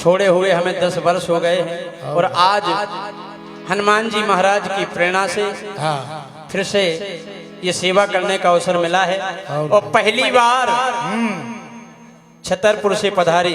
छोड़े हुए हमें 10 वर्ष हो गए हैं और आज हनुमान जी महाराज की प्रेरणा से फिर से ये सेवा करने का अवसर मिला है और पहली बार छतरपुर से पधारी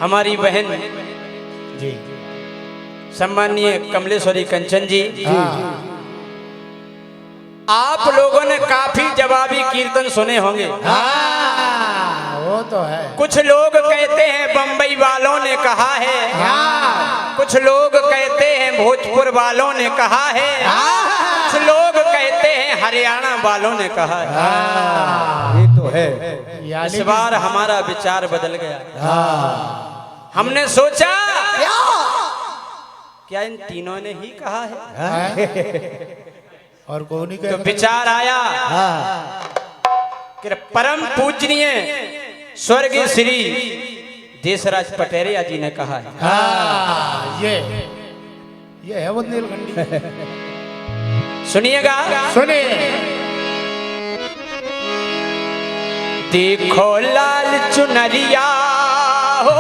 हमारी बहन जी सम्मानीय कमलेश्वरी कंचन जी। आप लोगों ने काफी जवाबी कीर्तन सुने होंगे। वो तो है। कुछ लोग कहते हैं बंबई वालों ने कहा है, कुछ लोग कहते हैं भोजपुर वालों ने कहा है, कुछ लोग कहते हैं हरियाणा वालों ने कहा है। ये तो है। इस बार हमारा विचार बदल गया। हमने सोचा क्या इन तीनों ने ही कहा है और कौन नहीं तो विचार आया कि परम पूजनीय स्वर्गीय श्री देशराज पटेरिया जी ने कहा है। ये है बुंदेलखंडी। सुनिएगा, सुनिए। देखो लाल चुनरिया हो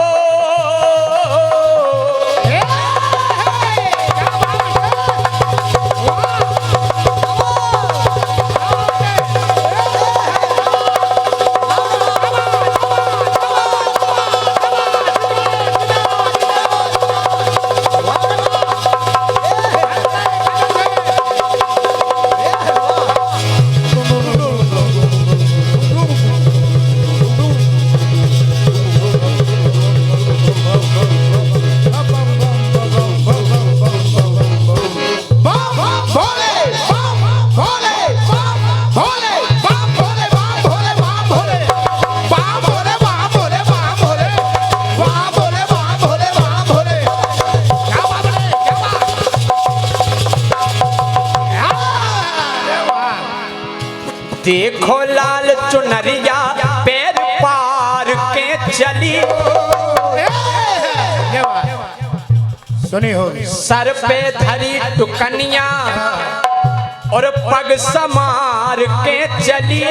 देखो लाल चुनरिया पैर पार के चली, सुनी होगी। सर पे धरी टुकनिया और पग समार के चली।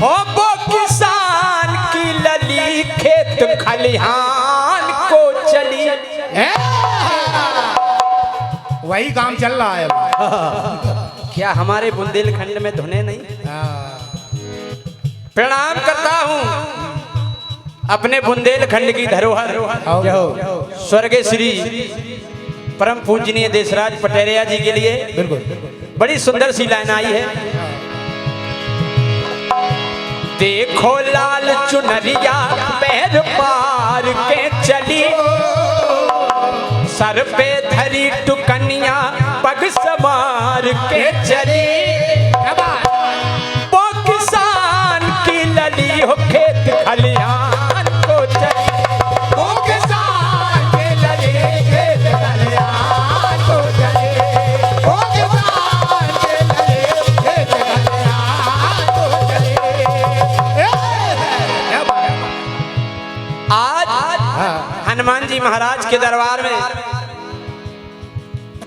हो वो किसान की लली खेत खलिहान को चली। वही काम चल रहा है। क्या हमारे बुंदेलखंड में धुने नहीं? प्रणाम करता हूँ अपने बुंदेलखंड की धरोहर स्वर्गीय श्री परम पूजनीय देशराज पटेरिया जी के लिए। बिल्कुल बड़ी सुंदर सी लाइन आई है। देखो लाल चुनरिया पैर पार के चली, सर पे धरी टुकनिया पग समार के चली। वो किसान की लली हो खेत खलिहान को चली। वो किसान की लली खेत खलिहान को चली। वो किसान की लली खेत खलिहान को चली। आज हनुमान जी महाराज के दरबार में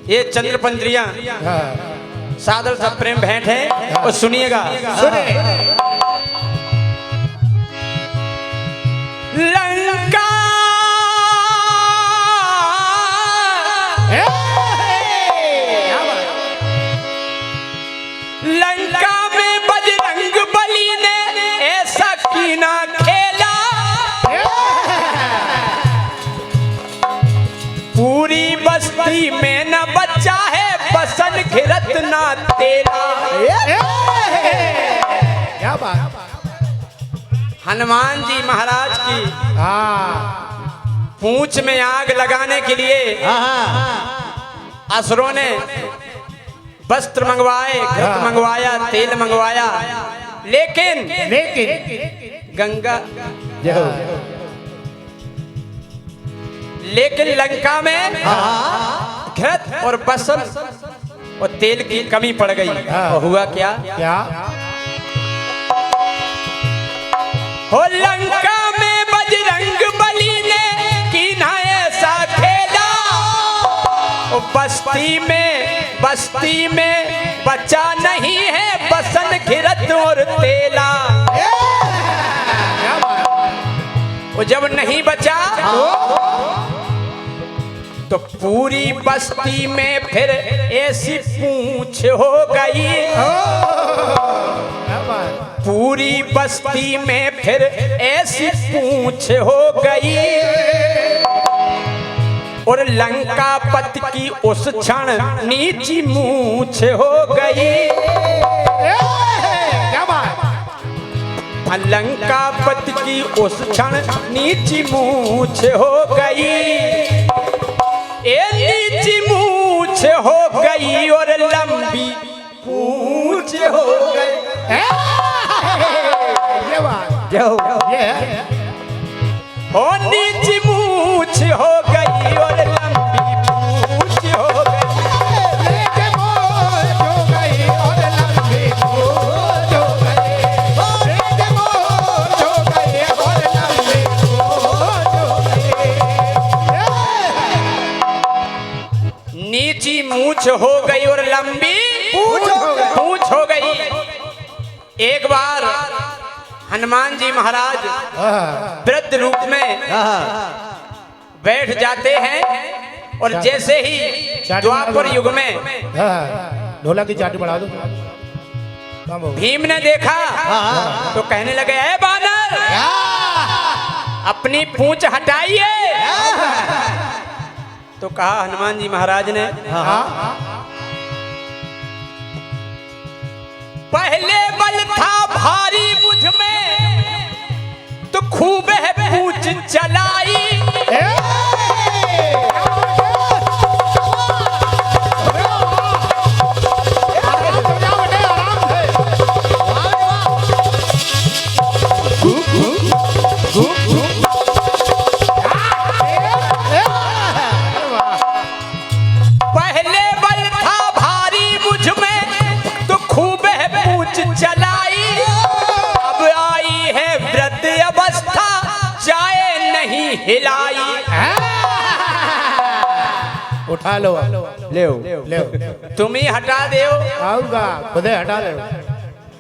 ये चंद्रपंत्रियां सादर सा प्रेम भेंट है और सुनिएगा। लंका लंका में बजरंग बली ने ऐसा कीना खेला, पूरी बस्ती में न बच्चा है बसन घिरत ना तेरा। क्या बात। हनुमान जी महाराज की पूंछ में आग लगाने के लिए असुरों ने वस्त्र मंगवाए, घृत मंगवाया, तेल मंगवाया, लेकिन गंगा लेकिन लंका में घृत और बसन और तेल की कमी पड़ गई। और हुआ क्या? हो लंका में बजरंग बली ने कीना ऐसा खेला, बस्ती में बचा नहीं है बसन घिरत और तेला। वो जब नहीं बचा तो पूरी बस्ती में फिर ऐसी पूंछ हो गई, पूरी बस्ती में फिर ऐसी पूंछ हो गई, और लंकापति की उस क्षण नीची मूंछ हो गई। लंकापति की उस क्षण नीची मूंछ हो गई, नीची मूंछ हो गई और लंबी पूंछ हो गई। हो नीची मूंछ हो गई और लंबी पूंछ हो गई। नीची मूंछ हो गई और लंबी पूंछ हो गई। एक बार हनुमान जी महाराज वृद्ध रूप में बैठ जाते हैं और जैसे ही द्वापर युग में ढोला की चाटी बढ़ा दो। भीम ने देखा तो कहने लगे, ए बानर अपनी पूंछ हटाइए। तो कहा हनुमान जी महाराज ने, पहले बल था भारी मुझ में तो खूब है पूंछ चलाई। पहले बल था भारी मुझ में तो खूब है पूंछ चलाई, अब आई है वृद्ध अवस्था जाए नहीं हिलाई। उठा लो, ले ले तुम ही हटा दो। आऊंगा खुदे हटा दे।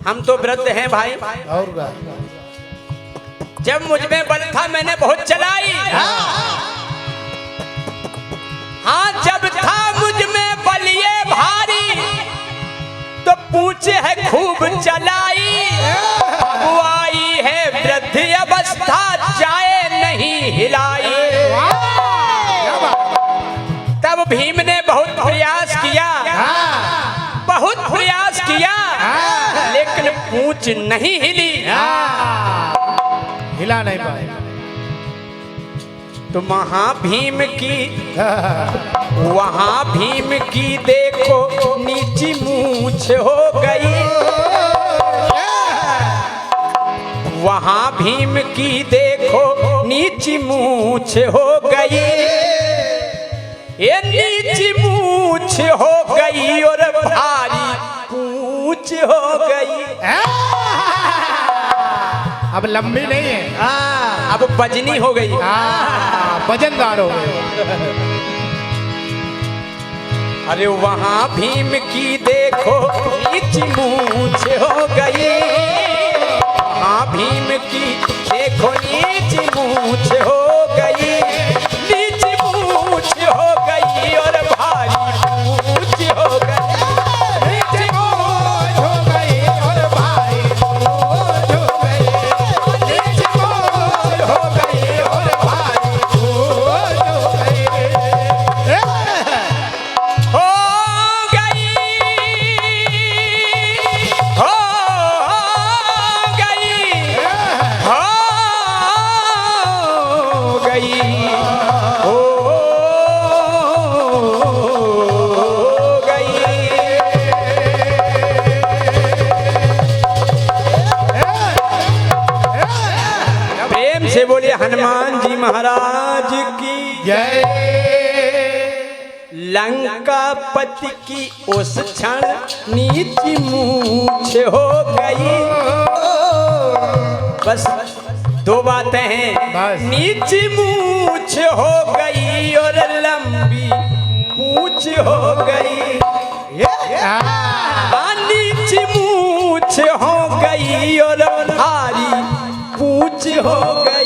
हम तो वृद्ध हैं भाई। आऊंगा। जब मुझ में बल था मैंने बहुत चलाई। हाँ जब था मुझ में बल ये भारी तो पूंछ है खूब चलाई, अब आई है वृद्ध अवस्था जाए नहीं हिलाई। तब भीम ने बहुत प्रयास किया, बहुत प्रयास किया, लेकिन पूंछ नहीं हिली, हिला नहीं पाए। तो महाभीम की वहां भीम की देखो नीची मूंछ हो गई, वहां भीम की देखो नीची मूंछ हो गई, ये नीची मूंछ हो गई और भारी पूंछ हो गई। अब लंबी नहीं है, अब बजनी हो गई, वजनदार हो गई। अरे वहां भीम की देखो नीची मूंछ हो गई, वहां भीम की देखो नीची मूंछ हो गई, नीची मूंछ हो गई और भारी पूंछ हो गई, नीची मूंछ हो गई और भारी पूंछ हो गई, नीची मूंछ हो गई और भारी पूंछ हो गई। से बोलिए हनुमान जी महाराज की जय। लंकापति की उस क्षण नीची मूंछ हो गई। बस दो बातें हैं, बस। नीची मूंछ हो गई और लंबी पूंछ हो गई, नीची मूंछ हो गई और भारी पूंछ हो गई।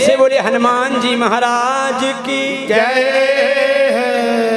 प्रेम से बोले हनुमान जी महाराज की जय है।